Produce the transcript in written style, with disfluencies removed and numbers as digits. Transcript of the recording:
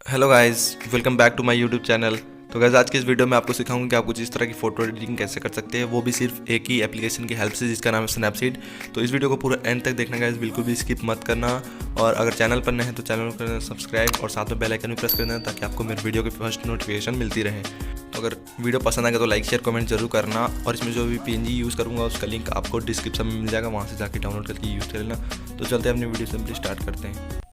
Hello guys, welcome back to my YouTube channel. तो guys, आज की इस वीडियो में आपको सिखाऊंगा कि आप कुछ इस तरह की फ़ोटो एडिटिंग कैसे कर सकते हैं, वो भी सिर्फ एक ही एप्लीकेशन की हेल्प से, जिसका नाम है स्नैपसीड। तो इस वीडियो को पूरा एंड तक देखना गाइस, बिल्कुल भी स्किप मत करना। और अगर चैनल पर नए हैं तो चैनल को करना सब्सक्राइब और साथ में बेल आइकन भी प्रेस कर देना, ताकि आपको मेरे वीडियो की फर्स्ट नोटिफिकेशन मिलती रहे। तो अगर वीडियो पसंद आएगा तो लाइक शेयर कमेंट जरूर करना। और इसमें जो भी PNG यूज़ करूँगा उसका लिंक आपको डिस्क्रिप्शन में मिल जाएगा, वहाँ से जाके डाउनलोड करके यूज़ कर लेना। तो चलते हैं अपनी वीडियो सिंपली स्टार्ट करते हैं।